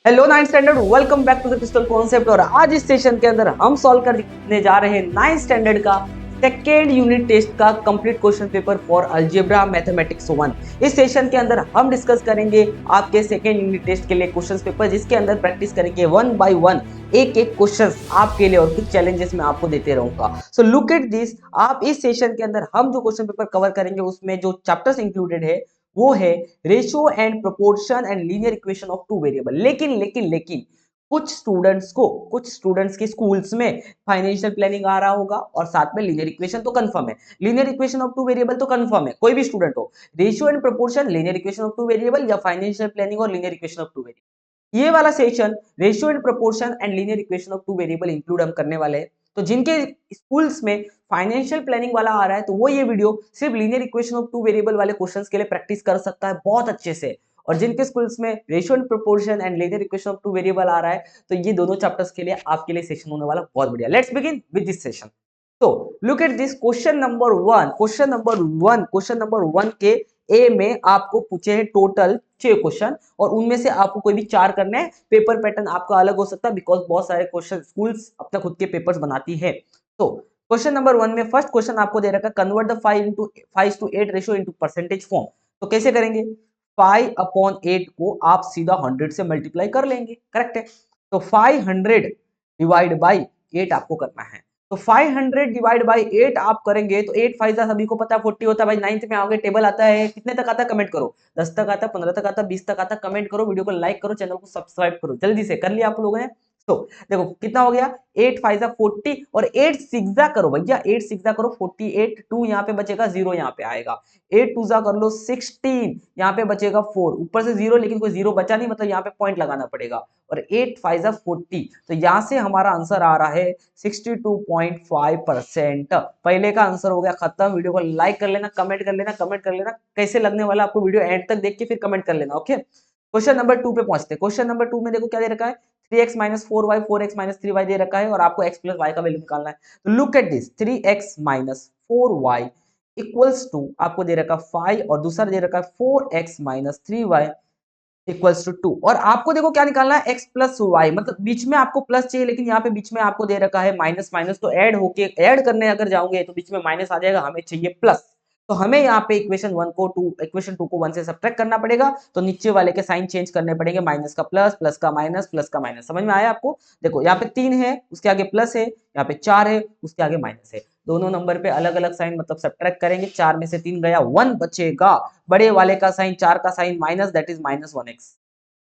Hello ninth standard, welcome back to the crystal concept. और आज इस सेशन के अंदर हम सॉल्व करने जा रहे हैं नाइन्थ स्टैंडर्ड का सेकेंड यूनिट टेस्ट का complete question paper for algebra mathematics 1। इस सेशन के अंदर हम डिस्कस करेंगे आपके सेकेंड यूनिट टेस्ट के लिए क्वेश्चन पेपर, जिसके अंदर प्रैक्टिस करेंगे वन बाय वन एक एक क्वेश्चन आपके लिए, और कुछ चैलेंजेस मैं आपको देते रहूंगा। So look at this. आप इस सेशन के अंदर हम जो क्वेश्चन पेपर कवर करेंगे उसमें जो चैप्टर्स इंक्लूडेड है वो है ratio and proportion and linear equation of two variable. लेकिन कुछ स्टूडेंट्स के स्कूल्स में फाइनेंशियल प्लानिंग आ रहा होगा और साथ में लीनियर इक्वेशन तो कंफर्म है। Linear equation of two variable तो कंफर्म है, कोई भी स्टूडेंट हो। Ratio and proportion, linear equation of two variable या फाइनेंशियल प्लानिंग और linear equation of two variable, ये वाला session ratio and proportion and linear equation of two variable include हम करने वाले हैं। तो जिनके स्कूल्स में फाइनेंशियल प्लानिंग वाला आ रहा है तो वो ये वीडियो सिर्फ linear equation of two variable वाले क्वेश्चंस के लिए प्रैक्टिस कर सकता है बहुत अच्छे से। और जिनके स्कूल्स में ratio and proportion and linear equation of two variable आ रहा है तो ये दोनों चैप्टर्स के लिए आपके लिए सेशन होने वाला बहुत बढ़िया। Let's begin with this session. तो look at this question number one के ए में आपको पूछे हैं टोटल 6 क्वेश्चन, और उनमें से आपको कोई भी 4 करने हैं। पेपर पैटर्न आपका अलग हो सकता है बिकॉज बहुत सारे क्वेश्चन स्कूल्स अपना खुद के पेपर्स बनाती है। तो क्वेश्चन नंबर 1 में फर्स्ट क्वेश्चन आपको दे रखा है, convert the 5:8 ratio into percentage form. तो कैसे करेंगे? 5/8 को आप सीधा 100 से मल्टीप्लाई कर लेंगे, करेक्ट है। तो 500 डिवाइड बाई 8 आपको करना है। तो 500 डिवाइड बाई 8 आप करेंगे तो 8 फाइव सभी को पता है 40 होता है भाई। 9th में आओगे टेबल आता है, कितने तक आता है कमेंट करो। 10 तक आता है, 15 तक आता है, 20 तक आता है, कमेंट करो, वीडियो को लाइक करो, चैनल को सब्सक्राइब करो। जल्दी से कर लिया आप लोगों ने। तो देखो कितना हो गया, 8 फाइव 40 और 8 सिक्स करो भैया, 8 सिक्स करो 48, 2 यहाँ पे बचेगा, 0 यहाँ पे आएगा। 8 टू कर लो 16, यहाँ पे बचेगा 4, ऊपर से 0 लेकिन कोई 0 बचा नहीं, मतलब यहाँ पे पॉइंट लगाना पड़ेगा। और 8 फाइव 40, तो यहाँ से हमारा आंसर आ रहा है 62.5%। पहले का आंसर हो गया खत्म। वीडियो को लाइक कर लेना, कमेंट कर लेना, कैसे लगने वाला आपको वीडियो एंड तक देख के फिर कमेंट कर लेना। ओके, क्वेश्चन नंबर 2 पे पहुंचते हैं। क्वेश्चन नंबर 2 में देखो क्या दे रखा है, 3x minus 4y 4x minus 3y दे रखा है और आपको x प्लस y का वैल्यू निकालना है। तो look at this, 3x minus 4y equals to आपको दे रखा 5 और दूसरा दे रखा है 4x minus 3y equals to 2। और आपको देखो क्या निकालना है, x प्लस वाई, मतलब बीच में आपको प्लस चाहिए लेकिन यहाँ पे बीच में आपको दे रखा है माइनस माइनस, तो ऐड होके ऐड करने अगर जाओगे तो बीच में माइनस आ जाएगा, हमें चाहिए प्लस। तो हमें यहाँ पे इक्वेशन 2 को 1 से सब्ट्रैक्ट करना पड़ेगा, तो नीचे वाले के साइन चेंज करने पड़ेंगे, माइनस का प्लस, प्लस का माइनस, प्लस का माइनस। समझ में आया आपको? देखो यहाँ पे 3 है, उसके आगे प्लस है, यहाँ पे 4 है, उसके आगे माइनस है। दोनों नंबर पे अलग अलग साइन मतलब सब्ट्रैक्ट करेंगे, 4 में से 3 गया, 1 बचेगा। बड़े वाले का साइन 4 का sign minus, that is minus 1x।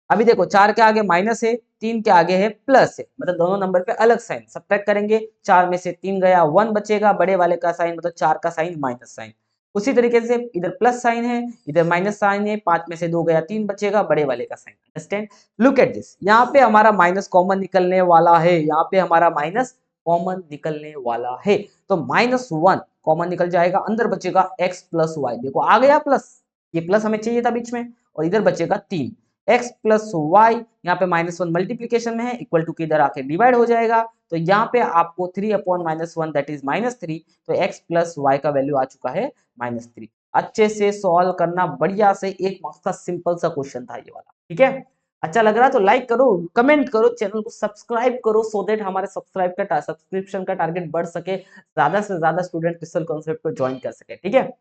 अभी देखो 4 के आगे माइनस है, 3 के आगे है प्लस है, मतलब दोनों नंबर पे अलग साइन सब्ट्रैक्ट करेंगे। 4 में से 3 गया, 1 बचेगा, बड़े वाले का साइन मतलब 4 का साइन माइनस साइन। उसी तरीके से इधर प्लस साइन है, इधर माइनस साइन है, 5 में से 2 गया, 3 बचेगा, बड़े वाले का sign. Understand? Look at this, यहाँ पे हमारा माइनस कॉमन निकलने वाला है, यहाँ पे हमारा माइनस कॉमन निकलने वाला है। तो -1 कॉमन निकल जाएगा, अंदर बचेगा x प्लस वाई। देखो आ गया प्लस, ये प्लस हमें चाहिए था बीच में, और इधर बचेगा 3 x प्लस वाई, यहाँ पे -1 मल्टीप्लीकेशन में है, इक्वल टू के इधर आके डिवाइड हो जाएगा। तो यहाँ पे आपको 3/-1 दैट इज -3, तो x प्लस वाई का वैल्यू आ चुका है -3। अच्छे से सॉल्व करना, बढ़िया से, एक मार्क्स का सिंपल सा क्वेश्चन था ये वाला। ठीक है, अच्छा लग रहा तो लाइक करो, कमेंट करो, चैनल को सब्सक्राइब करो, सो दैट हमारे सब्सक्रिप्शन का टारगेट बढ़ सके, ज्यादा से ज्यादा स्टूडेंट क्रिस्टल कॉन्सेप्ट को ज्वाइन कर सके। ठीक है,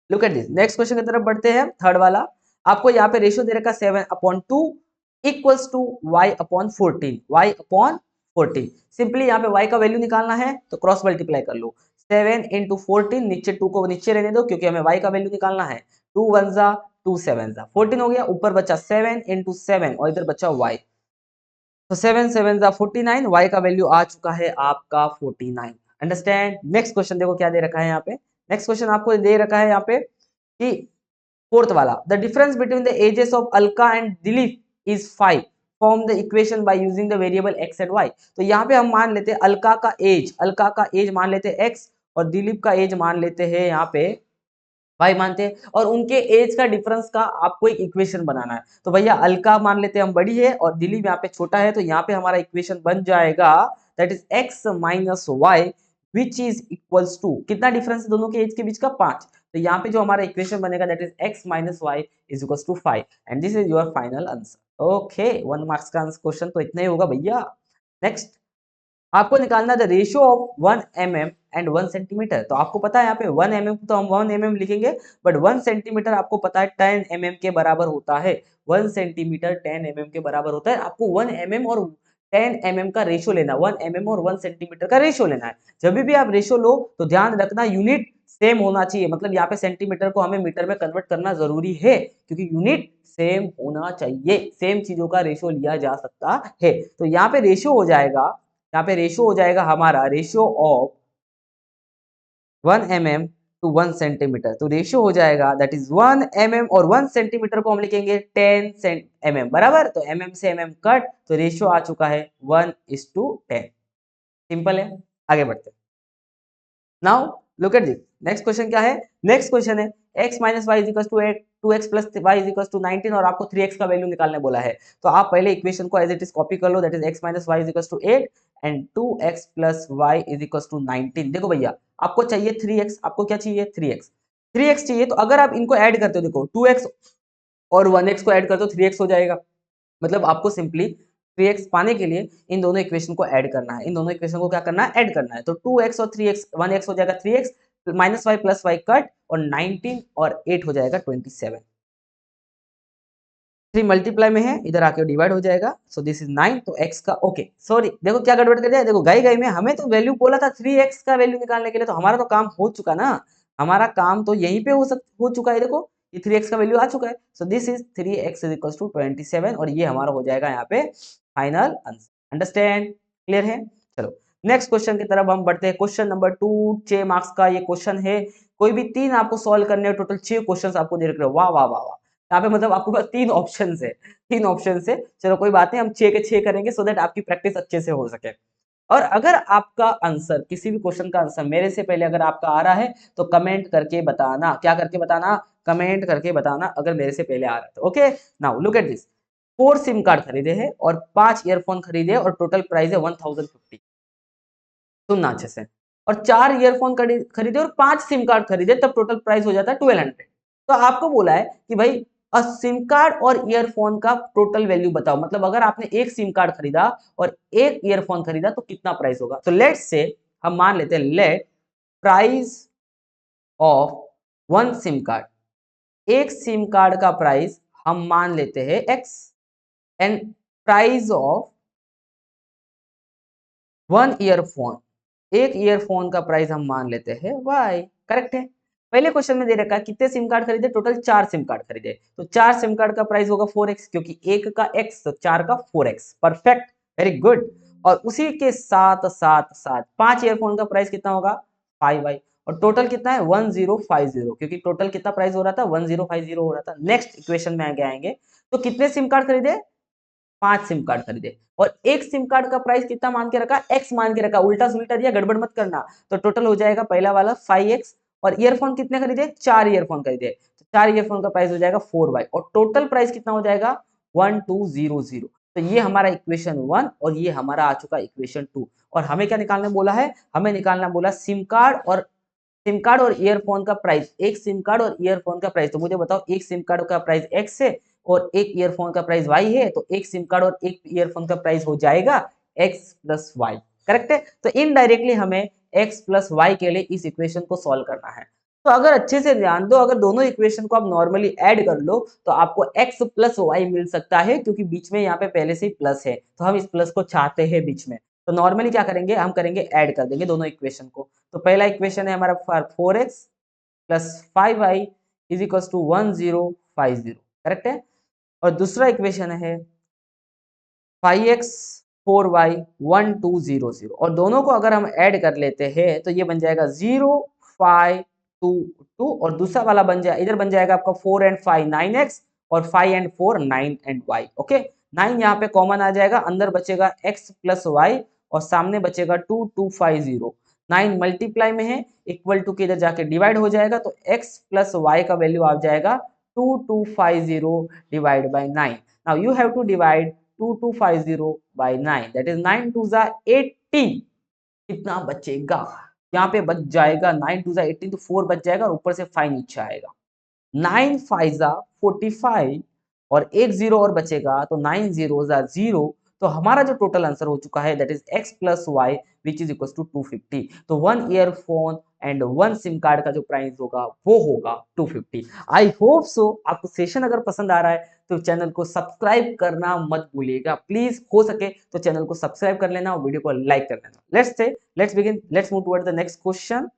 look at this, next question की तरफ बढ़ते हैं। थर्ड वाला आपको यहाँ पे रेशियो दे रखा 7/2 इक्वल्स टू y/14। सिंपली यहाँ पे y का वैल्यू निकालना है तो क्रॉस मल्टीप्लाई कर लो। 7 इंटू 14, नीचे 2 को नीचे रहने दो क्योंकि हमें y का वैल्यू निकालना है। 2 1 जा 2 7 जा 14 हो गया, ऊपर बचा 7 इंटू 7 और इधर बचा y। तो 7 7 जा 49, y का वैल्यू आ चुका है आपका 49। अंडरस्टैंड? नेक्स्ट क्वेश्चन देखो क्या दे रखा है यहाँ पे। नेक्स्ट क्वेश्चन आपको दे रखा है यहाँ पे कि फोर्थ वाला, the difference between the ages of Alka and Dilip is 5, form the equation by using the variable x and y। तो यहाँ पे हम मान लेते हैं अलका का एज मान लेते हैं x, और दिलीप का एज मान लेते हैं यहाँ पे y मानते हैं, और उनके एज का डिफरेंस का आपको एक इक्वेशन बनाना है। तो भैया अलका मान लेते हैं हम बड़ी है और दिलीप यहाँ पे छोटा है, तो यहाँ पे हमारा इक्वेशन बन जाएगा that is x minus y which is equals to, कितना डिफरेंस है दोनों के एज के बीच का? 5। तो यहाँ पे जो हमारा इक्वेशन बनेगा that is x minus y is equals to 5, and this is your final answer. Okay 1 marks का क्वेश्चन तो इतना ही होगा भैया। नेक्स्ट आपको निकालना the ratio of 1 mm and 1 centimetre. तो आपको पता है यहाँ पे 1 mm तो हम 1 mm लिखेंगे, बट 1 सेंटीमीटर आपको पता है 10 mm के बराबर होता है। 1 सेंटीमीटर 10 mm के बराबर होता है। आपको 1 mm और 10 mm का रेशियो लेना, 1 mm और 1 सेंटीमीटर का रेशियो लेना है। जब भी आप रेशियो लो तो ध्यान रखना यूनिट सेम होना चाहिए, मतलब यहाँ पे सेंटीमीटर को हमें मीटर में कन्वर्ट करना जरूरी है, क्योंकि यूनिट सेम होना चाहिए, सेम चीजों का रेशियो लिया जा सकता है। तो यहाँ पे रेशियो हो जाएगा, यहाँ पे रेशियो हो जाएगा हमारा ratio of 1 mm to 1 centimetre. तो रेशियो हो जाएगा दैट इज 1 mm और 1 सेंटीमीटर को हम लिखेंगे 10 mm बराबर। तो mm से mm कट, तो रेशियो आ चुका है 1:10। सिंपल है, आगे बढ़ते हैं। Now look at this, next question क्या है? नेक्स्ट क्वेश्चन है x minus y equals to 8 2x plus y equals to 19 और आपको 3x का वैल्यू निकालने बोला है। तो आप पहले इक्वेशन को एज इट इज कॉपी कर लो, that is x minus y equals to 8 and 2x plus y equals to 19। देखो भैया आपको चाहिए 3x, आपको क्या चाहिए 3x, 3x चाहिए। तो अगर आप इनको ऐड करते हो, देखो 2x और 1x को ऐड कर दो 3x हो जाएगा। मतलब आपको सिंपली 3x पाने के लिए इन दोनों इक्वेशन को ऐड करना है, इन दोनों इक्वेशन को क्या करना है, ऐड करना है। तो 2x और 3x 1x हो जाएगा 3x minus y plus y cut, और 19 और 8 हो जाएगा 27। 3 मल्टीप्लाई में है, इधर आके डिवाइड हो जाएगा। सो दिस इज 9, तो x का ओके सॉरी देखो क्या गड़बड़ कर दिया, देखो गई गई में हमें तो वैल्यू बोला था 3x का वैल्यू निकालने के लिए, तो हमारा तो काम हो चुका ना, हमारा काम तो यहीं पे हो चुका है। देखो ये 3x का वैल्यू आ चुका है। So this is 3x is equals to 27 और ये हमारा हो जाएगा यहाँ पे फाइनल आंसर। अंडरस्टैंड, क्लियर है? चलो नेक्स्ट क्वेश्चन की तरफ हम बढ़ते हैं। क्वेश्चन नंबर 2 6 मार्क्स का ये क्वेश्चन है। कोई भी 3 आपको सॉल्व करने हैं, टोटल 6 क्वेश्चन आपको दे रखे हो। वाह वाह वाह वाह, यहाँ पे मतलब आपके पास 3 ऑप्शन है, 3 ऑप्शन है। चलो कोई बात नहीं, हम 6 के 6 करेंगे सो दैट आपकी प्रैक्टिस अच्छे से हो सके। और अगर आपका आंसर, किसी भी क्वेश्चन का आंसर मेरे से पहले अगर आपका आ रहा है तो कमेंट करके बताना। क्या करके बताना? कमेंट करके बताना अगर मेरे से पहले आ रहा है तो। Okay now look at this, 4 SIM card खरीदे हैं और 5 ईयरफोन खरीदे और टोटल प्राइस है 1050। सुनना अच्छे से। और 4 ईयरफोन खरीदे और 5 सिम कार्ड खरीदे, तब टोटल प्राइस हो जाता है 1200। तो आपको बोला है कि भाई सिम कार्ड और ईयरफोन का टोटल वैल्यू बताओ, मतलब अगर आपने एक सिम कार्ड खरीदा और एक ईयरफोन खरीदा तो कितना प्राइस होगा। तो लेट्स से हम मान लेते हैं, late price of 1 SIM card, एक सिम कार्ड का प्राइस हम मान लेते हैं x and price of 1 earphone, एक ईयरफोन का प्राइस हम मान लेते हैं y। करेक्ट है? पहले क्वेश्चन में दे रखा है कितने सिम कार्ड खरीदे, टोटल 4 सिम कार्ड खरीदे, तो 4 सिम कार्ड का प्राइस होगा 4x, क्योंकि एक का x तो 4 का 4x। Perfect, very good. और उसी के साथ साथ साथ 5 ईयरफोन का प्राइस कितना होगा 5y, और टोटल कितना है 1050, क्योंकि टोटल कितना प्राइस हो रहा था 1050 हो रहा था। नेक्स्ट इक्वेशन में आगे आएंगे, तो कितने सिम कार्ड खरीदे 5 सिम कार्ड खरीदे, और एक सिम कार्ड का प्राइस कितना मान के रखा, x मान के रखा, उल्टा सुल्टा दिया, गड़बड़ मत करना। तो टोटल हो जाएगा पहला वाला 5x, और ईयरफोन कितने खरीदे 4 ईयरफोन खरीदे, तो 4 ईयरफोन का प्राइस हो जाएगा 4y, और टोटल प्राइस कितना हो जाएगा 1200। तो ये हमारा इक्वेशन 1 और ये हमारा आ चुका इक्वेशन 2। और हमें क्या निकालना बोला है, हमें निकालना बोला सिम कार्ड और ईयरफोन का प्राइस, एक सिम कार्ड और ईयरफोन का प्राइस। तो मुझे बताओ एक सिम कार्ड का प्राइस x है और एक ईयरफोन का प्राइस y है, तो एक सिम कार्ड और एक ईयरफोन का प्राइस हो जाएगा x प्लस वाई। करेक्ट है? तो इनडायरेक्टली हमें x प्लस वाई के लिए इस इक्वेशन को सॉल्व करना है। तो अगर अच्छे से ध्यान दो, अगर दोनों इक्वेशन को आप नॉर्मली ऐड कर लो तो आपको x प्लस वाई मिल सकता है, क्योंकि बीच में यहाँ पे पहले से ही प्लस है, तो हम इस प्लस को चाहते हैं बीच में। तो नॉर्मली क्या करेंगे, हम करेंगे ऐड कर देंगे दोनों इक्वेशन को। तो पहला इक्वेशन है हमारा 4x plus 5y is equal to 1050। Correct है? और दूसरा इक्वेशन है 5x 4y 1200, और दोनों को अगर हम ऐड कर लेते हैं तो ये बन जाएगा 0522, और दूसरा वाला बन जाए, इधर बन जाएगा आपका 4 एंड 5 9x, और 5 एंड 4 9 एंड y। ओके 9 यहाँ पे कॉमन आ जाएगा, अंदर बचेगा x प्लस वाई और सामने बचेगा 2250। 9 मल्टीप्लाई में है, इक्वल टू के इधर जाके डिवाइड हो जाएगा, तो x प्लस वाई का वैल्यू आ जाएगा 2250 divide by 9। Now you have to divide 2250 by 9, that is 9 2 जा 80। कितना बचेगा, यहाँ पे बच जाएगा 9 2 जा 18, तो 4 बच जाएगा और ऊपर से 5 नीचे आएगा। 9 5 जा 45 और एक जीरो और बचेगा, तो 9 जीरोज आर 0। तो हमारा जो टोटल आंसर हो चुका है that is x plus y which is equal to 250। तो 1 ईयरफोन एंड 1 सिम कार्ड का जो प्राइस होगा वो होगा 250। आई होप सो आपको सेशन अगर पसंद आ रहा है तो चैनल को सब्सक्राइब करना मत भूलिएगा, प्लीज हो सके तो चैनल को सब्सक्राइब कर लेना और वीडियो को लाइक कर लेना। Let's move toward the next question.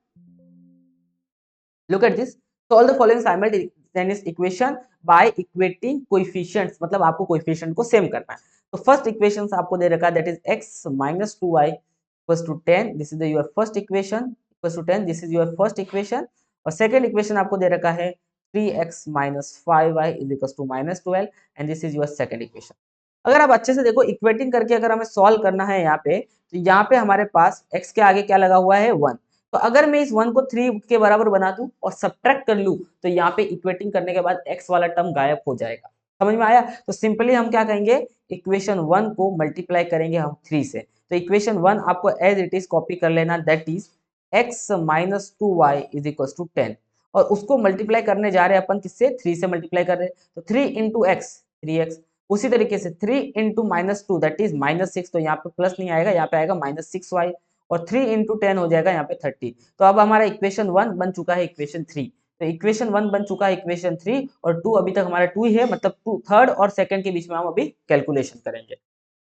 Look at this. Solve the following simultaneous equation by equating coefficients. मतलब आपको कोएफिशिएंट को सेम करना है। तो फर्स्ट इक्वेशन आपको दे रखा है that is x minus 2y equals to 10. This is the your first equation equals to 10. This is your first equation. और सेकंड इक्वेशन आपको दे रखा है 3x minus 5y is equals to minus 12 and this is your second equation. अगर आप अच्छे से देखो इक्वेटिंग करके अगर हमें सॉल्व करना है यहाँ पे, तो यहाँ पे हमारे पास x के आगे क्या लगा हुआ है 1। तो अगर मैं इस 1 को 3 के बराबर बना दूं और सब्ट्रैक्ट कर लूं तो यहाँ पे इक्वेटिंग करने के बाद x वाला टर्म गायब हो जाएगा। समझ में आया? तो सिंपली हम क्या करेंगे, इक्वेशन 1 को मल्टीप्लाई करेंगे हम 3 से। तो इक्वेशन 1 आपको एज इट इज कॉपी कर लेना, that is x minus 2y is equal to 10। और उसको मल्टीप्लाई करने जा रहे हैं अपन किससे, 3 से मल्टीप्लाई कर रहे हैं। तो 3 इंटू एक्स 3x, उसी तरीके से 3 into minus 2 that is minus 6। तो यहाँ पे प्लस नहीं आएगा, यहाँ पे आएगा माइनस 6y और 3 इंटू 10 हो जाएगा यहाँ पे 30। तो अब हमारा इक्वेशन 1 बन चुका है इक्वेशन 3। तो इक्वेशन 1 बन चुका है इक्वेशन 3 और 2 अभी तक हमारा 2 ही है, मतलब 2 थर्ड और सेकंड के बीच में हम अभी कैलकुलेशन करेंगे।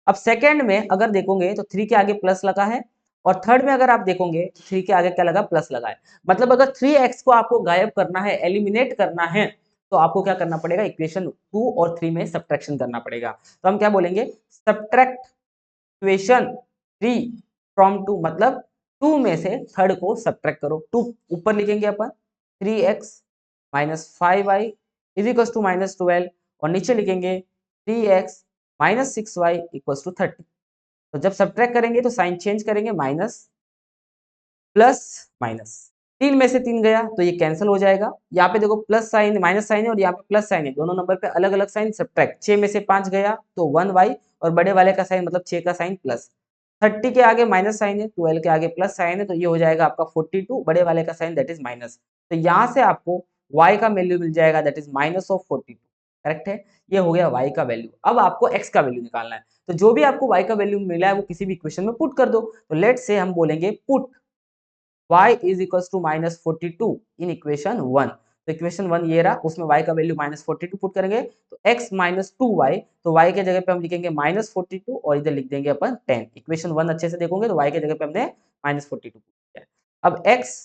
अब सेकंड में अगर देखोगे तो 3 के आगे प्लस लगा है और थर्ड में अगर आप देखोगे तो 3 के आगे क्या लगा, प्लस लगा है। मतलब अगर 3x को आपको गायब करना है, एलिमिनेट करना है, तो आपको क्या करना पड़ेगा, इक्वेशन 2 और 3 में सब्ट्रैक्शन करना पड़ेगा। तो हम क्या बोलेंगे, सब्ट्रैक्ट इक्वेशन 3 फ्रॉम 2, मतलब 2 में से थर्ड को सब्ट्रैक्ट करो। 2 ऊपर लिखेंगे अपन 3x minus 5y is equal to minus 12 और नीचे लिखेंगे 3x minus 6y equal to 30। तो जब सब्ट्रैक्ट करेंगे तो साइन चेंज करेंगे, माइनस प्लस माइनस, 3 में से 3 गया तो ये कैंसिल हो जाएगा। यहाँ पे देखो प्लस साइन माइनस साइन है और यहाँ पे प्लस साइन है, दोनों नंबर पे अलग अलग साइन, सब्ट्रैक्ट 6 में से 5 गया तो 1y और बड़े वाले का साइन मतलब 6 का साइन प्लस, 30 के आगे माइनस साइन है, 12 के आगे प्लस साइन है, तो ये हो जाएगा आपका 42, बड़े वाले का साइन दैट इज माइनस। तो यहाँ से आपको y का वैल्यू मिल जाएगा that is minus of 42। Correct है, ये हो गया y का वैल्यू। अब आपको x का वैल्यू निकालना है, तो जो भी आपको y का वैल्यू मिला है वो किसी भी इक्वेशन में पुट कर दो। तो लेट से हम बोलेंगे put y is equal to minus 42 in equation 1। तो इक्वेशन 1 ये रहा, उसमें y का वैल्यू माइनस 42 पुट करेंगे तो x माइनस 2y, तो y के जगह पे हम लिखेंगे माइनस 42 और इधर लिख देंगे अपन 10। इक्वेशन 1 अच्छे से देखोगे तो y के जगह पे हमने माइनस 42 पुट किया। अब x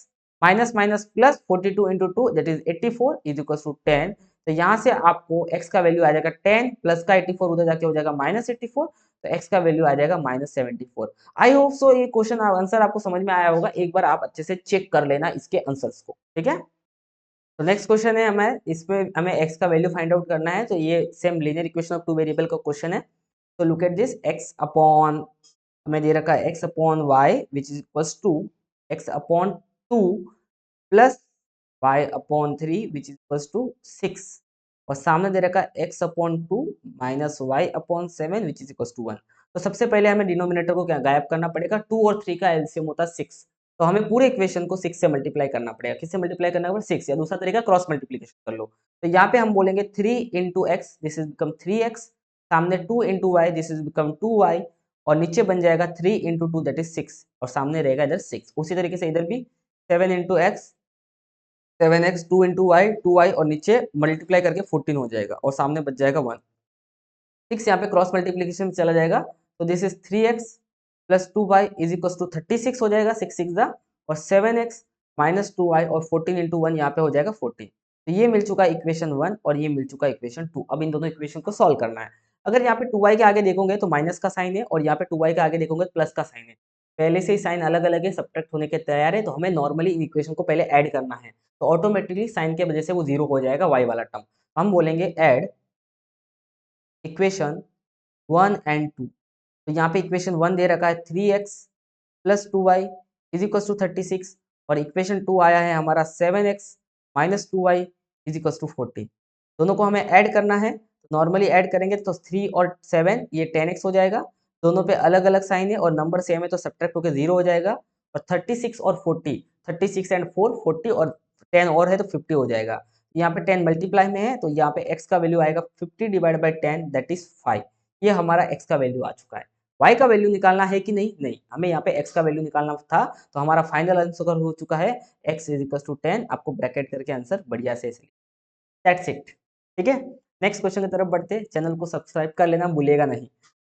minus minus plus 42 into 2 that is 84 is equal to 10। तो यहाँ से आपको x का वैल्यू आ जाएगा 10 प्लस का 84 उधर जाके हो जाएगा माइनस 84, तो x का वैल्यू आ जाएगा माइनस 74। आई होप सो ये क्वेश्चन आंसर आपको समझ में आया होगा, एक बार आप अच्छे से चेक कर लेना इसके आंसर्स को, ठीक है। तो नेक्स्ट क्वेश्चन है, हमें इसमें हमें x का वैल्यू फाइंड आउट करना है। तो ये same linear equation of two variable का क्वेश्चन है। तो look at this, x upon हमें दे रखा है x upon y which is equals to x upon 2 plus y upon 3 which is equals to 6 और सामने दे रखा है x upon 2 minus y upon 7 which is equals to 1। तो सबसे पहले हमें डिनोमिनेटर को क्या गायब करना पड़ेगा, 2 और 3 का एलसीएम होता है 6। तो हमें पूरे इक्वेशन को 6 से मल्टीप्लाई करना पड़ेगा। किससे मल्टीप्लाई करना पड़ेगा, 6, या दूसरा तरीका क्रॉस मल्टीप्लीकेशन कर लो। तो यहाँ पे हम बोलेंगे 3 into x this is become 3x, सामने 2 into why this is become 2y और नीचे बन जाएगा 3 इंटू 2 दैट इज 6 और सामने रहेगा इधर 6। उसी तरीके से इधर भी 7 into x 7x 2 into Y 2y और नीचे मल्टीप्लाई करके 14 हो जाएगा और सामने बच जाएगा 1। 6 यहाँ पे क्रॉस मल्टीप्लीकेशन में चला जाएगा तो this is 3x plus 2y is equal to 36 हो जाएगा, 6 6 दा, और 7x माइनस 2y और 14 इंटू 1 यहाँ पे हो जाएगा 14। तो ये मिल चुका इक्वेशन 1 और ये मिल चुका इक्वेशन 2। अब इन दोनों इक्वेशन को सॉल्व करना है। अगर यहाँ पे 2y के आगे देखोगे तो माइनस का साइन है और यहाँ पे 2y के आगे देखोगे प्लस का साइन है। पहले से ही साइन अलग अलग है, सब्ट्रैक्ट होने के तैयार है, तो हमें नॉर्मली इन इक्वेशन को पहले ऐड करना है। तो ऑटोमेटिकली साइन की वजह से वो जीरो हो जाएगा y वाला टर्म। हम बोलेंगे ऐड इक्वेशन 1 एंड 2। तो यहाँ पे इक्वेशन 1 दे रखा है 3x plus 2y is equal to 36 और इक्वेशन 2 आया है हमारा 7x minus 2y is equal to 40। दोनों को हमें ऐड करना है, नॉर्मली ऐड करेंगे तो 3 और 7 ये 10x हो जाएगा। दोनों पे अलग अलग साइन है और नंबर सेम है तो सब्ट्रैक्ट होकर 0 हो जाएगा। और 36 और 40, 36 एंड 4 40 और 10 और है तो 50 हो जाएगा। यहाँ पे 10 मल्टीप्लाई में है, तो यहाँ पे x का वैल्यू आएगा 50 डिवाइड बाई 10 दैट इज 5। ये हमारा x का वैल्यू आ चुका है। y का वैल्यू निकालना है कि नहीं? नहीं, हमें यहाँ पे x का वैल्यू निकालना था, तो हमारा फाइनल आंसर हो चुका है x इज इक्वल टू 10। आपको ब्रैकेट करके आंसर बढ़िया से दैट्स इट। ठीक है, नेक्स्ट क्वेश्चन की तरफ बढ़ते। चैनल को सब्सक्राइब कर लेना भूलिएगा नहीं।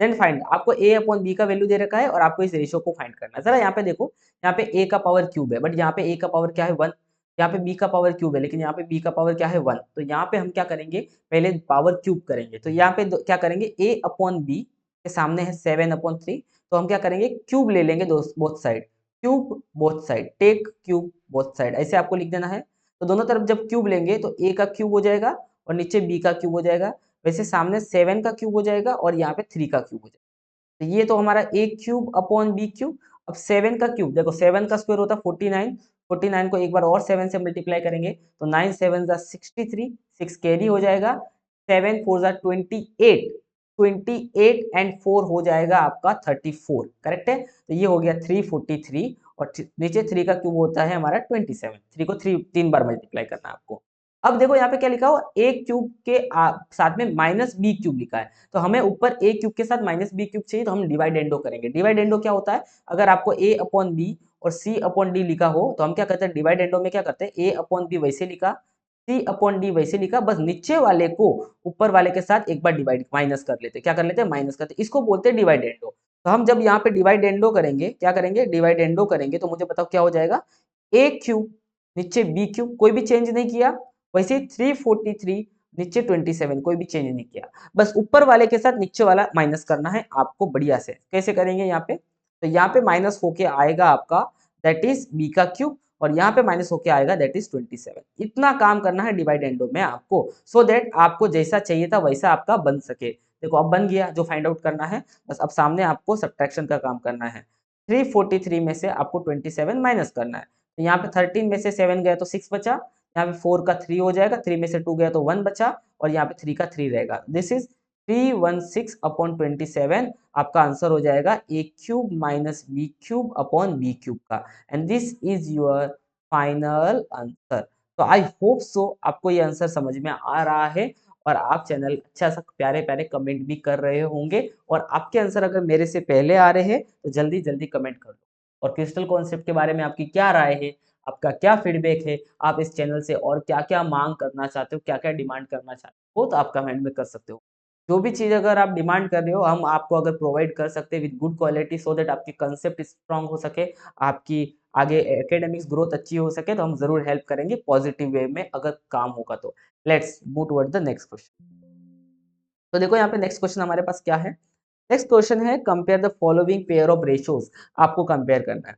देन फाइंड, आपको a अपॉन बी का वैल्यू दे रखा है और आपको इस रेशियो को फाइंड करना है। जरा यहाँ पे देखो, यहाँ पे a का पावर क्यूब है, बट यहाँ पे a का पावर क्या है 1, यहाँ पे b का पावर क्यूब है, लेकिन यहाँ पे b का पावर क्या है 1। तो यहाँ पे हम क्या करेंगे, पहले पावर क्यूब करेंगे। तो यहाँ पे क्या करेंगे, a अपॉन बी के सामने है 7 अपॉन 3, तो हम क्या करेंगे, क्यूब ले लेंगे both side, cube both side, take cube both side, ऐसे आपको लिख देना है। तो दोनों तरफ जब क्यूब लेंगे तो a का क्यूब हो जाएगा और नीचे b का क्यूब हो जाएगा। वैसे सामने 7 का क्यूब हो जाएगा और यहाँ पे 3 का क्यूब हो जाएगा। तो ये तो हमारा a cube upon b cube. अब 7 का क्यूब देखो, 7 का स्क्वायर होता है 49, 49 को एक बार और 7 से मल्टीप्लाई करेंगे तो 9 7 जा 63, 6 कैरी हो जाएगा, 7 4 जा 28, 28 एंड 4 हो जाएगा आपका 34, करेक्ट है। तो ये हो गया 343 और नीचे 3 का क्यूब होता है हमारा 27, 3 को 3 बार मल्टीप्लाई करना है आपको। अब देखो यहाँ पे क्या लिखा हो, a क्यूब के साथ में माइनस बी क्यूब लिखा है, तो हमें ऊपर a क्यूब के साथ माइनस बी क्यूब चाहिए, तो हम डिवाइड एंडो करेंगे। डिवाइड एंडो क्या होता है, अगर आपको a अपॉन बी और c अपॉन डी लिखा हो तो हम क्या करते हैं, डिवाइड एंडो में क्या करते हैं, a अपॉन बी वैसे लिखा, c अपॉन डी वैसे लिखा, बस नीचे वाले को ऊपर वाले के साथ एक बार डिवाइड माइनस कर लेते हैं। क्या कर लेते हैं, माइनस करते हैं, इसको बोलते हैं डिवाइड एंडो। तो हम जब यहाँ पे डिवाइड एंडो करेंगे, क्या करेंगे, डिवाइड एंडो करेंगे, तो मुझे बताओ क्या हो जाएगा, a क्यूब नीचे b क्यूब, कोई भी चेंज नहीं किया, वैसे 343 नीचे 27, कोई भी चेंज नहीं किया, बस ऊपर वाले के साथ नीचे वाला माइनस करना है आपको बढ़िया से। कैसे करेंगे यहाँ पे, तो यहाँ पे माइनस होके आएगा आपका दैट इज b का क्यूब और यहाँ पे माइनस होके आएगा दैट इज 27। इतना काम करना है डिवाइड एंडो में आपको, सो दैट आपको जैसा चाहिए था वैसा आपका बन सके। देखो अब बन गया, जो फाइंड आउट करना है बस अब सामने आपको सब्ट्रैक्शन का काम करना है। 343 में से आपको 27 माइनस करना है, तो यहाँ पे 13 में से 7 गया तो 6 बचा, यहाँ पे 4 का 3 हो जाएगा, 3 में से 2 गया तो 1 बचा और यहाँ पे 3 का 3 रहेगा। दिस इज 316 अपॉन 27, आपका आंसर हो जाएगा a cube minus B cube upon B cube का, and this is your final answer. तो आई होप सो आपको ये आंसर समझ में आ रहा है और आप चैनल अच्छा सा प्यारे प्यारे कमेंट भी कर रहे होंगे, और आपके आंसर अगर मेरे से पहले आ रहे हैं तो जल्दी जल्दी कमेंट कर दो। और क्रिस्टल कॉन्सेप्ट के बारे में आपकी क्या राय है, आपका क्या फीडबैक है, आप इस चैनल से और क्या-क्या माँग करना चाहते हो, क्या-क्या डिमांड करना चाहते हो, वो तो आप कमेंट में कर सकते हो। जो भी चीज़ अगर आप डिमांड कर रहे हो, हम आपको अगर प्रोवाइड कर सकते हैं with good quality, so that आपकी कंसेप्ट स्ट्रॉन्ग हो सके, आपकी आगे एकेडमिक्स ग्रोथ अच्छी हो सके, तो हम ज़रूर हेल्प करेंगे पॉजिटिव वे में अगर काम होगा तो। Let's move toward the next question. तो देखो यहाँ पे नेक्स्ट क्वेश्चन हमारे पास क्या है? नेक्स्ट क्वेश्चन है compare the following pair of ratios. आपको कंपेयर करना है।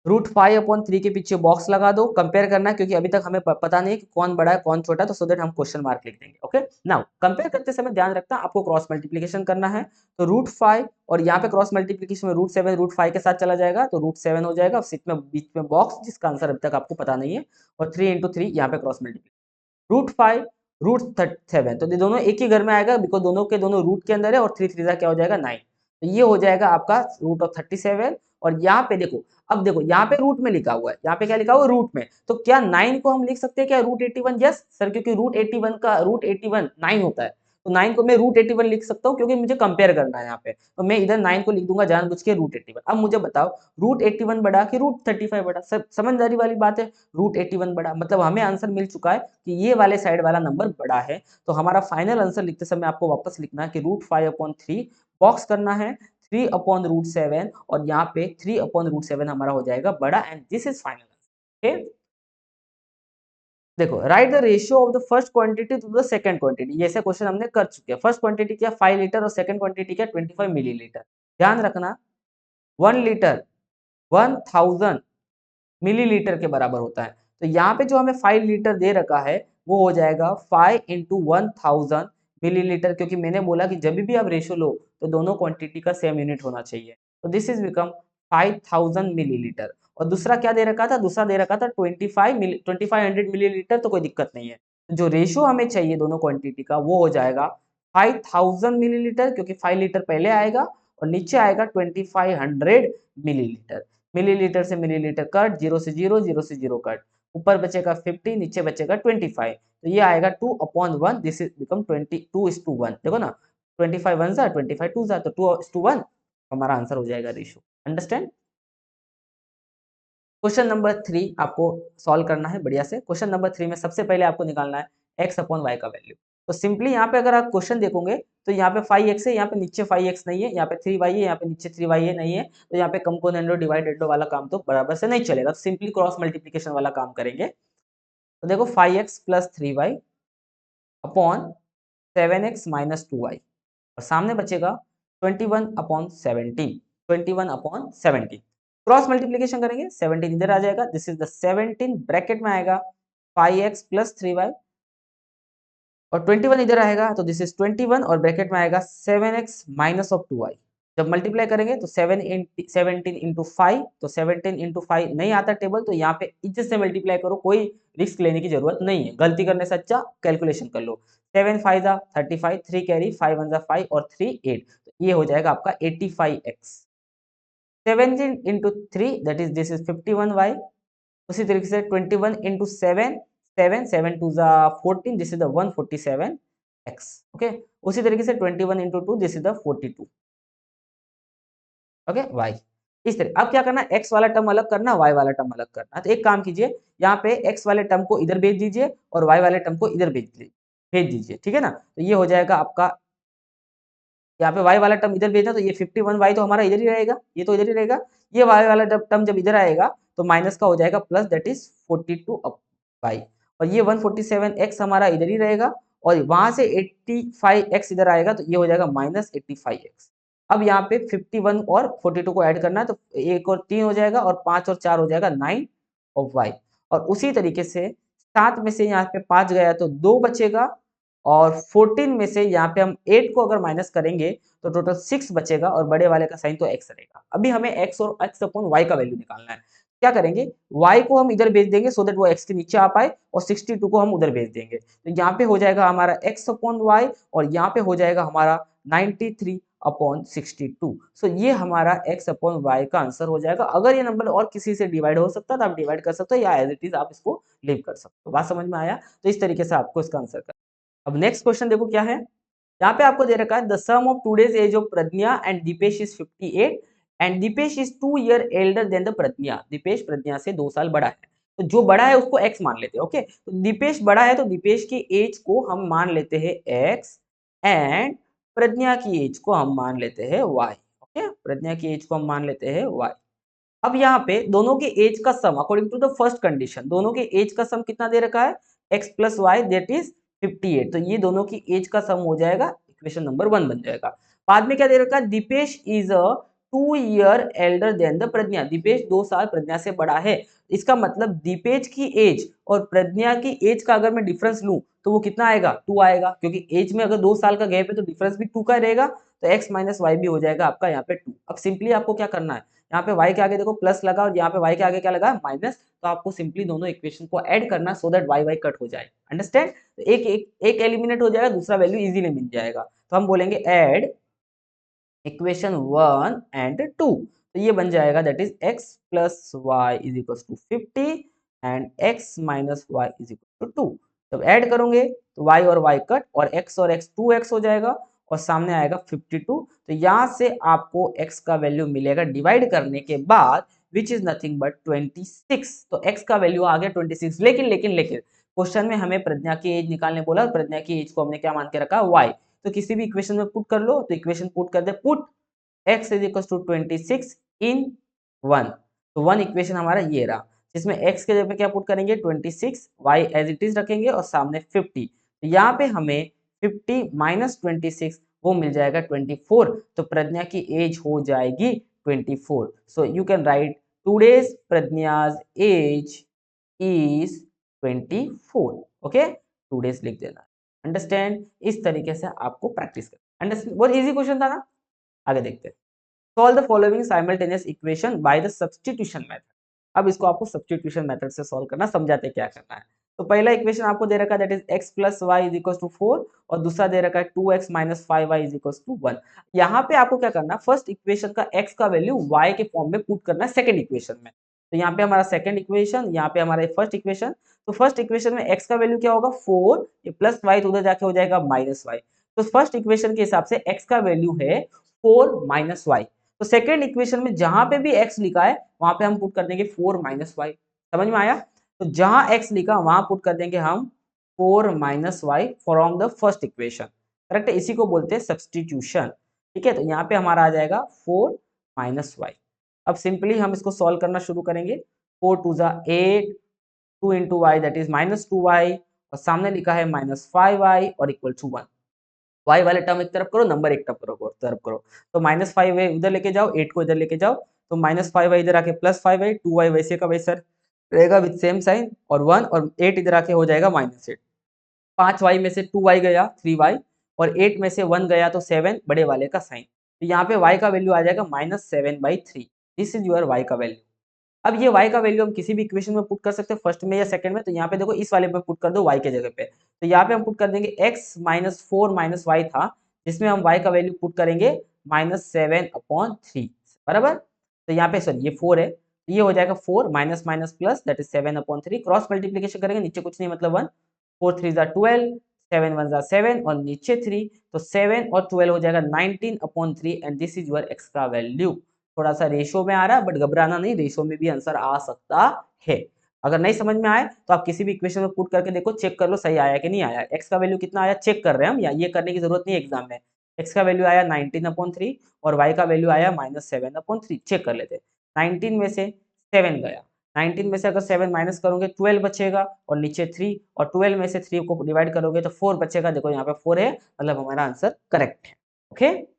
√5/3 के पीछे बॉक्स लगा दो, कंपेयर करना है क्योंकि अभी तक हमें पता नहीं है कि कौन बड़ा है कौन छोटा है, तो सो दैट हम क्वेश्चन मार्क लिख देंगे। ओके, नाउ कंपेयर करते समय ध्यान रखना आपको क्रॉस मल्टीप्लिकेशन करना है। तो √5 और यहाँ पे क्रॉस मल्टीप्लिकेशन में √7 √5 के साथ चला जाएगा तो √7 हो जाएगा, में बीच में बॉक्स जिसका आंसर अभी तक आपको पता नहीं है, और 3 × 3 यहाँ पे क्रॉस मल्टीप्लिकेशन, √5 √7, तो ये दोनों एक ही घर में आएगा बिकॉज दोनों के दोनों रूट के अंदर है, और 3 3 क्या हो जाएगा 9, तो ये हो जाएगा आपका √37। और यहाँ पे देखो, अब देखो यहाँ पे रूट में लिखा हुआ है, यहाँ पे क्या लिखा हुआ है रूट में, तो क्या 9 को हम लिख सकते हैं क्या √81? यस सर, क्योंकि √81 का √81 9 होता है, तो 9 को मैं √81 लिख सकता हूँ क्योंकि मुझे कंपेयर करना है यहाँ पे, तो मैं इधर 9 को लिख दूंगा जानबूझ के √81। अब मुझे बताओ √81 बड़ा कि √35 बड़ा? सर समझदारी वाली बात है, √81 बड़ा, मतलब हमें आंसर मिल चुका है कि ये वाले साइड वाला नंबर बड़ा है। तो हमारा फाइनल आंसर लिखते समय आपको वापस लिखना है कि √5/3 बॉक्स करना है 3/√7, और यहाँ पे 3/√7 हमारा हो जाएगा बड़ा, and this is final answer. Okay, देखो write the ratio of the first quantity to the second quantity, ये ऐसे क्वेश्चन हमने कर चुके हैं। फर्स्ट क्वांटिटी क्या 5 लीटर और सेकंड क्वांटिटी क्या 25 मिलीलीटर। ध्यान रखना 1 लीटर 1000 मिलीलीटर के बराबर होता है, तो यहाँ पे जो हमें 5 लीटर दे रखा है वो हो जाएगा 5 × 1000 मिलीलीटर, क्योंकि मैंने बोला कि जब भी आप रेशियो लो तो दोनों क्वांटिटी का सेम यूनिट होना चाहिए, तो दिस इज बिकम 5000 मिलीलीटर। और दूसरा क्या दे रखा था, दूसरा दे रखा था 2500 मिलीलीटर, तो कोई दिक्कत नहीं है। जो रेशियो हमें चाहिए दोनों क्वांटिटी का वो हो जाएगा 5000 मिलीलीटर, क्योंकि 5 लीटर पहले आएगा और नीचे आएगा 2500 मिलीलीटर। मिलीलीटर से मिलीलीटर कट, 0 से 0 0 से 0 कट, ऊपर बचेगा 50, नीचे बचेगा 25, तो ये आएगा 2/1, दिस इज बिकम 22:1। देखो ना, 25 वन जा 25 टू जा, तो 2:1 हमारा आंसर हो जाएगा रेशियो। अंडरस्टैंड। क्वेश्चन नंबर 3 आपको सॉल्व करना है बढ़िया से। क्वेश्चन नंबर 3 में सबसे पहले आपको निकालना है x/y का वैल्यू। तो सिंपली यहाँ पे अगर आप क्वेश्चन देखोगे तो यहाँ पे 5x है, यहाँ पे नीचे 5x नहीं है, यहाँ पे 3y है, यहाँ पे नीचे 3y है नहीं है, तो यहाँ पे कंपोनेंट डिवाइडेड वाला काम तो बराबर से नहीं चलेगा, तो सिंपली क्रॉस मल्टीप्लीकेशन वाला काम करेंगे। तो देखो 5x plus 3y upon 7x minus 2y, और सामने बचेगा 21/17, 21/17। क्रॉस मल्टीप्लीकेशन करेंगे, 17 इधर आ जाएगा, दिस इज द 17, ब्रैकेट में आएगा 5x प्लस 3y, और 21 इधर आएगा, तो दिस इज 21, और ब्रैकेट में आएगा 7x माइनस ऑफ 2y। जब मल्टीप्लाई करेंगे तो 17 इंटू 5, तो 17 इंटू 5 नहीं आता टेबल, तो यहाँ पे इज्जत से मल्टीप्लाई करो, कोई रिस्क लेने की जरूरत नहीं है, गलती करने से अच्छा कैलकुलेशन कर लो। 7 5 जा 35, 3 कैरी, 5 1 जा 5 और 3 8, तो ये हो जाएगा आपका 85x। 17 into 3 that is this is 51y। उसी तरीके से 21 इंटू 7, 7 7 2 जा 14, this is the 147x। Okay, उसी तरीके से 21 into 2, this is the 42। Okay y, इस तरह। अब क्या करना है, एक्स वाला टर्म अलग करना, वाई वाला टर्म अलग करना। तो एक काम कीजिए, यहाँ पे एक्स वाले टर्म को इधर भेज दीजिए और वाई वाले टर्म को इधर भेज दीजिए, ठीक है ना। तो ये हो जाएगा आपका, यहाँ पे वाई वाला टर्म इधर भेजना, तो ये 51y तो हमारा इधर ही रहेगा, ये तो इधर ही रहेगा। ये वाई वाला टर्म जब इधर आएगा तो माइनस का हो जाएगा प्लस, दैट इज 42y, और ये 147x हमारा इधर ही रहेगा, और वहां से 85x इधर आएगा, तो ये हो जाएगा माइनस 85x। अब यहाँ पे 51 और 42 को ऐड करना है, तो 1 और 3 हो जाएगा, और 5 और 4 हो जाएगा 9 ऑफ y। और उसी तरीके से 7 में से यहाँ पे 5 गया तो 2 बचेगा, और 14 में से यहाँ पे हम 8 को अगर माइनस करेंगे तो टोटल 6 बचेगा, और बड़े वाले का साइन तो x रहेगा। अभी हमें x और x अपॉन y का वैल्यू निकालना है। क्या करेंगे, y को हम इधर भेज देंगे सो दैट वो x के नीचे आ पाए, और 62 को हम उधर भेज देंगे, तो यहाँ पे हो जाएगा हमारा x अपॉन y, और यहाँ पे हो जाएगा हमारा 93/62। सो ये हमारा x अपॉन y का आंसर हो जाएगा। अगर ये नंबर और किसी से डिवाइड हो सकता है तो आप डिवाइड कर सकते हो, या एज इट इज आप इसको लीव कर सकते हो। बात समझ में आया, तो इस तरीके से आपको इसका आंसर करना। अब नेक्स्ट क्वेश्चन देखो क्या है, यहाँ पे आपको दे रखा है the sum of today's age of Pragya and Dipesh is 58 and Dipesh is 2 year elder than the Pragya. Dipesh Pragya से 2 साल बड़ा है, तो जो बड़ा है उसको x मान लेते हैं। ओके, तो दीपेश बड़ा है तो दीपेश की एज को हम मान लेते हैं x, एंड प्रज्ञा की एज को हम मान लेते हैं y। ओके, प्रज्ञा की एज को हम मान लेते हैं y। अब यहाँ पे दोनों के एज का sum according to the first condition, दोनों के एज का सम कितना दे रखा है, x plus y that is 58, तो ये दोनों की एज का सम हो जाएगा, इक्वेशन नंबर 1 बन जाएगा। बाद में क्या दे रखा है, Dipesh is a 2 year elder than the Pragya. Dipesh 2 साल प्रज्ञा से बड़ा है, इसका मतलब दीपेश की एज और प्रज्ञा की एज का अगर मैं डिफरेंस लूं तो वो कितना आएगा, 2 आएगा, क्योंकि एज में अगर 2 साल का गैप है तो डिफरेंस भी 2 का रहेगा, तो x माइनस वाई भी हो जाएगा आपका यहाँ पे 2। अब सिंपली आपको क्या करना है, यहाँ पे y के आगे देखो प्लस लगा, और यहाँ पे y के आगे क्या लगा, माइनस, तो आपको सिंपली दोनों इक्वेशन को ऐड करना सो दैट y कट हो जाए। अंडरस्टैंड, तो एक एलिमिनेट हो जाएगा, दूसरा वैल्यू इजीली मिल जाएगा, तो हम बोलेंगे ऐड इक्वेशन 1 एंड 2, तो ये बन जाएगा that is x plus y is equal to 50 and x minus y is equal to 2। जब ऐड करोगे तो y और y कट, और x और x 2x हो जाएगा, और सामने आएगा 52। तो यहाँ से आपको x का वैल्यू मिलेगा डिवाइड करने के बाद, विच इज नथिंग बट 26। तो x का वैल्यू आ गया 26। लेकिन क्वेश्चन में हमें प्रज्ञा की एज निकालने बोला, प्रज्ञा की एज को हमने क्या मान के रखा, y। तो किसी भी इक्वेशन में पुट कर लो, तो इक्वेशन पुट कर दे, put x is equal to 26 in 1, तो 1 इक्वेशन हमारा ये रहा, जिसमें x के जगह पे क्या पुट करेंगे 26, y एज इट इज रखेंगे, और सामने 50, तो यहाँ पे हमें 50 माइनस 26 वो मिल जाएगा 24, तो प्रज्ञा की एज हो जाएगी 24। So you can write today's Pragya's age is 24। Okay, today's लिख देना। अंडरस्टैंड, इस तरीके से आपको प्रैक्टिस करना। अंडरस्टैंड, बहुत इजी क्वेश्चन था ना। आगे देखते हैं, solve the following simultaneous equation by the substitution method. अब इसको आपको सब्स्टिट्यूशन मेथड से सॉल्व करना, समझाते क्या करना है। तो पहला इक्वेशन आपको दे रखा है that is x plus y is equal to 4, और दूसरा दे रखा है 2x minus 5y is equal to 1। यहाँ पे आपको क्या करना है, फर्स्ट इक्वेशन का x का वैल्यू y के फॉर्म में पुट करना है सेकंड इक्वेशन में, तो यहाँ पे हमारा सेकंड इक्वेशन, यहाँ पे हमारा फर्स्ट इक्वेशन। तो फर्स्ट इक्वेशन में x का वैल्यू क्या होगा 4, ये प्लस y तो उधर जाके हो जाएगा माइनस y। तो फर्स्ट इक्वेशन के हिसाब से x का वैल्यू है 4 माइनस y। तो सेकंड इक्वेशन में जहां पे भी x लिखा है वहां पे हम पुट कर देंगे 4 माइनस y। समझ में आया? तो जहां x लिखा वहां पुट कर देंगे हम 4 minus y from the first equation. Correct है, इसी को बोलते हैं सब्सटीट्यूशन। ठीक है, तो यहाँ पे हमारा आ जाएगा 4 माइनस y। अब सिंपली हम इसको सॉल्व करना शुरू करेंगे। 4 टू जा 8, 2 into y that is minus 2y, और सामने लिखा है माइनस 5y और इक्वल टू 1। y वाले टर्म एक तरफ करो, नंबर एक तरफ करो। तो माइनस 5y उधर लेके जाओ, 8 को इधर लेके जाओ, तो माइनस 5y इधर आके प्लस 5y, 2y वैसे का वैसा रहेगा विद सेम साइन, और 1 और 8 इधर आके हो जाएगा माइनस 8। 5y में से 2y गया 3y, और 8 में से 1 गया तो 7 बड़े वाले का साइन। तो यहाँ पे y का वैल्यू आ जाएगा -7/3। दिस इज योर y का वैल्यू। अब ये y का वैल्यू हम किसी भी इक्वेशन में पुट कर सकते हैं, फर्स्ट में या सेकंड में। तो यहाँ पे देखो इस वाले में पुट कर दो y के जगह पे। तो यहाँ पे हम पुट कर देंगे x माइनस 4 माइनस y था, जिसमें हम y का वैल्यू पुट करेंगे -7/3 बराबर। तो यहाँ पे सॉरी ये 4 है, ये हो जाएगा 4 minus minus plus that is 7/3। Cross multiplication करेंगे, नीचे कुछ नहीं मतलब 1, 4 3 जा 12, 7 1 जा 7 और नीचे 3, तो 7 और 12 हो जाएगा 19/3 and this is your x का वैल्यू। थोड़ा सा रेशो में आ रहा है बट घबराना नहीं, रेशो में भी आंसर आ सकता है। अगर नहीं समझ में आए तो आप किसी भी इक्वेशन में पुट करके देखो, चेक कर लो सही आया कि नहीं आया। x का वैल्यू कितना आया चेक कर रहे हैं हम, या ये करने की जरूरत नहीं है एग्जाम में। x का वैल्यू आया 19/3 और y का वैल्यू आया -7/3। चेक कर लेते हैं। 19 में से 7 गया, 19 में से अगर 7 माइनस करोगे 12 बचेगा और नीचे 3, और 12 में से 3 को डिवाइड करोगे तो 4 बचेगा। देखो यहाँ पे 4 है, मतलब हमारा आंसर करेक्ट है। ओके,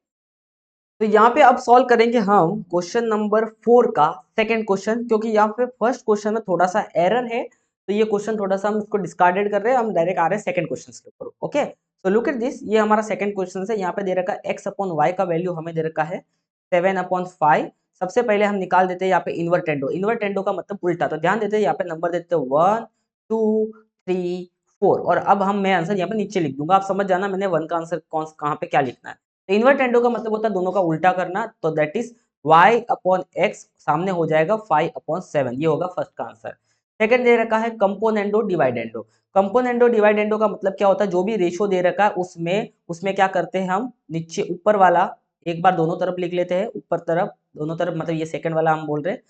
तो यहाँ पे अब सॉल्व करेंगे हम क्वेश्चन नंबर 4 का सेकंड क्वेश्चन, क्योंकि यहाँ पे फर्स्ट क्वेश्चन में थोड़ा सा एरर है, तो ये क्वेश्चन थोड़ा सा हम इसको डिस्कार्डेड कर रहे हैं, हम डायरेक्ट आ रहे हैं सेकंड क्वेश्चन के ऊपर। ओके, तो लुक एट दिस, ये हमारा सेकंड क्वेश्चन है। यहाँ पे दे रखा है x/y का वैल्यू हमें दे रखा है 7/5। सबसे पहले हम निकाल देते हैं यहाँ पे इन्वर्टेंडो। इन्वर्टेंडो का मतलब उल्टा, तो ध्यान देते हैं यहाँ पे नंबर देते हैं 1 2 3 4, और अब मैं आंसर यहाँ पे नीचे लिख दूंगा। आप समझ जाना मैंने 1 का आंसर कहाँ पे क्या लिखना है। तो इन्वर्टेंडो का मतलब होता है दोनों का उल्टा करना, तो दैट इज y/x सामने हो जाएगा 5/7। ये होगा फर्स्ट का आंसर। सेकंड दे रखा है कंपोनेंडो डिवाइडेंडो। कंपोनेंडो डिवाइडेंडो का मतलब क्या होता है, जो भी रेशो दे रखा है उसमें क्या करते हैं हम, नीचे ऊपर वाला एक बार दोनों तरफ लिख लेते हैं, ऊपर तरफ दोनों तरफ, मतलब ये सेकंड वाला हम बोल रहे हैं,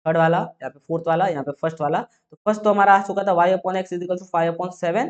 थर्ड वाला यहाँ पे फोर्थ वाला, यहाँ पे फर्स्ट वाला। तो फर्स्ट तो हमारा आ चुका था y/x = 5/7।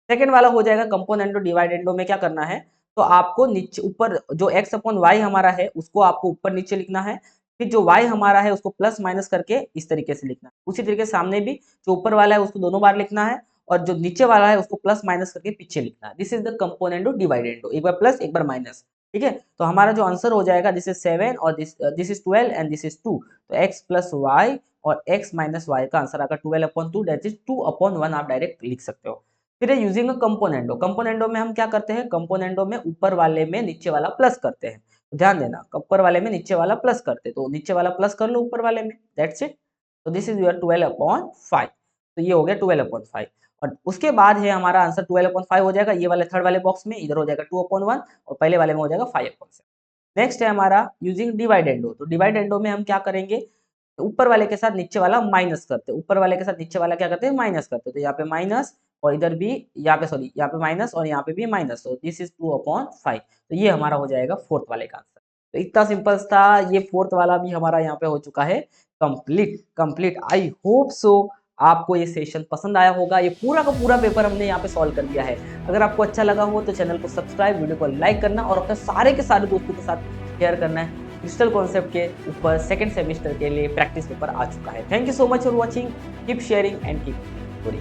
सेकंड वाला हो जाएगा कंपोनेंडो डिवाइडेंडो में क्या करना है, तो आपको नीचे ऊपर जो x/y हमारा है उसको आपको ऊपर नीचे लिखना है, फिर जो y हमारा है उसको प्लस माइनस करके इस तरीके से लिखना है। उसी तरीके से सामने भी जो ऊपर वाला है उसको दोनों बार लिखना है, और जो नीचे वाला है उसको प्लस माइनस करके पीछे लिखना है। दिस इज द कंपोनेंडो डिवाइडेंडो, एक बार प्लस एक बार माइनस। ठीक है, तो हमारा जो आंसर हो जाएगा दिस इज 7 और this is 12 and this is 2। तो x + y और x - y का आंसर आएगा 12/2 दैट इज 2/1 आप डायरेक्ट लिख सकते हो। फिर यूजिंग अ कंपोनेंडो, कंपोनेंडो में हम क्या करते हैं, कंपोनेंडो में ऊपर वाले में नीचे वाला प्लस करते हैं। ध्यान देना, ऊपर वाले में नीचे वाला प्लस करते हैं, तो नीचे वाला प्लस कर लो ऊपर वाले में, दैट्स इट। तो दिस इज योर 12/5। तो ये हो गया 12/5, और उसके बाद है हमारा आंसर 12/5 हो जाएगा ये वाले थर्ड वाले बॉक्स में, इधर हो जाएगा 2/1 और पहले वाले में हो जाएगा 5/7। नेक्स्ट है हमारा यूजिंग डिवाइडेंडो। तो डिवाइडेंडो में हम क्या करेंगे, ऊपर वाले के साथ नीचे वाला माइनस करते हैं, ऊपर वाले के साथ नीचे वाला क्या करते हैं माइनस करते हैं। तो यहाँ पे माइनस और इधर भी, यहाँ पे सॉरी यहाँ पे माइनस और यहाँ पे भी माइनस, तो दिस इज 2/5। तो ये हमारा हो जाएगा फोर्थ वाले का आंसर। तो इतना सिंपल था, ये फोर्थ वाला भी हमारा यहाँ पे हो चुका है कंप्लीट। आई होप सो आपको ये सेशन पसंद आया होगा। ये पूरा का पूरा पेपर हमने यहाँ पे सॉल्व कर दिया है। अगर आपको अच्छा लगा हो तो चैनल को सब्सक्राइब, वीडियो को लाइक करना और अपने सारे के सारे दोस्तों के साथ शेयर करना है। क्रिस्टल कॉन्सेप्ट के ऊपर सेकंड सेमेस्टर के लिए प्रैक्टिस पेपर आ चुका है। Thank you so much for watching, keep sharing and keep story.